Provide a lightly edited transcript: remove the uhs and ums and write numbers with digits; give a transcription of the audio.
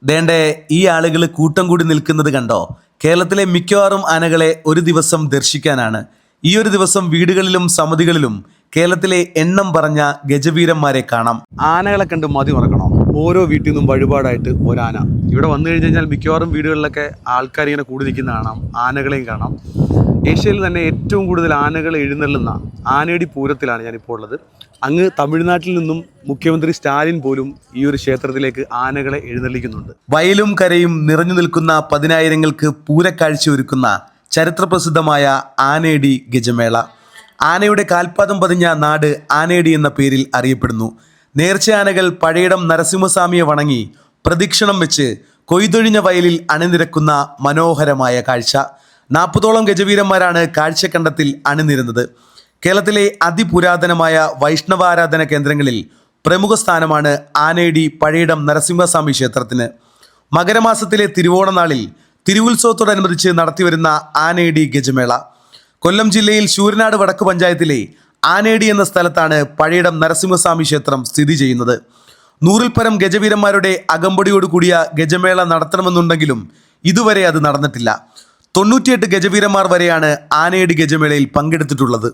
ദേണ്ടേ ഈ ആളുകൾ കൂട്ടം കൂടി നിൽക്കുന്നത് കണ്ടോ? കേരളത്തിലെ മിക്കവാറും ആനകളെ ഒരു ദിവസം ദർശിക്കാനാണ്. ഈ ഒരു ദിവസം വീടുകളിലും സമിതികളിലും കേരളത്തിലെ എണ്ണം പറഞ്ഞ ഗജവീരന്മാരെ കാണാം. ആനകളെ കണ്ട് മതി മറക്കണം. ഓരോ വീട്ടിൽ നിന്നും വഴിപാടായിട്ട് ഒരാന. ഇവിടെ വന്നു കഴിഞ്ഞാൽ മിക്കവാറും വീടുകളിലൊക്കെ ആൾക്കാരിങ്ങനെ കൂടി നിൽക്കുന്ന കാണാം, ആനകളെയും കാണാം. ഏഷ്യയിൽ തന്നെ ഏറ്റവും കൂടുതൽ ആനകൾ എഴുന്നള്ളുന്ന ആനയടി പൂരത്തിലാണ് ഞാനിപ്പോൾ ഉള്ളത്. അങ്ങ് തമിഴ്നാട്ടിൽ നിന്നും മുഖ്യമന്ത്രി സ്റ്റാലിൻ പോലും ഈ ഒരു ക്ഷേത്രത്തിലേക്ക് ആനകളെ എഴുന്നള്ളിക്കുന്നുണ്ട്. വയലും കരയും നിറഞ്ഞു നിൽക്കുന്ന പതിനായിരങ്ങൾക്ക് പൂരക്കാഴ്ച ഒരുക്കുന്ന ചരിത്രപ്രസിദ്ധമായ ആനയടി ഗജമേള. ആനയുടെ കാൽപാദം പതിഞ്ഞ നാട് ആനയടി എന്ന പേരിൽ അറിയപ്പെടുന്നു. നേർച്ച ആനകൾ പഴയിടം നരസിംഹസ്വാമിയെ വണങ്ങി പ്രദക്ഷിണം വെച്ച് കൊയ്തൊഴിഞ്ഞ വയലിൽ അണിനിരക്കുന്ന മനോഹരമായ കാഴ്ച. 40ഓളം ഗജവീരന്മാരാണ് കാഴ്ചക്കണ്ടത്തിൽ അണിനിരുന്നത്. കേരളത്തിലെ അതിപുരാതനമായ വൈഷ്ണവാരാധന കേന്ദ്രങ്ങളിൽ പ്രമുഖ സ്ഥാനമാണ് ആനയടി പഴയിടം നരസിംഹസ്വാമി ക്ഷേത്രത്തിന്. മകരമാസത്തിലെ തിരുവോണനാളിൽ തിരുവുത്സവത്തോടനുബന്ധിച്ച് നടത്തിവരുന്ന ആനയടി ഗജമേള. കൊല്ലം ജില്ലയിൽ ശൂരനാട് വടക്ക് പഞ്ചായത്തിലെ ആനയടി എന്ന സ്ഥലത്താണ് പഴയിടം നരസിംഹസ്വാമി ക്ഷേത്രം സ്ഥിതി ചെയ്യുന്നത്. 100ൽ പരം ഗജവീരന്മാരുടെ അകമ്പടിയോട് കൂടിയ ഗജമേള നടത്തണമെന്നുണ്ടെങ്കിലും ഇതുവരെ അത് നടന്നിട്ടില്ല. 98 ഗജവീരന്മാർ വരെയാണ് ആനയടി ഗജമേളയിൽ പങ്കെടുത്തിട്ടുള്ളത്.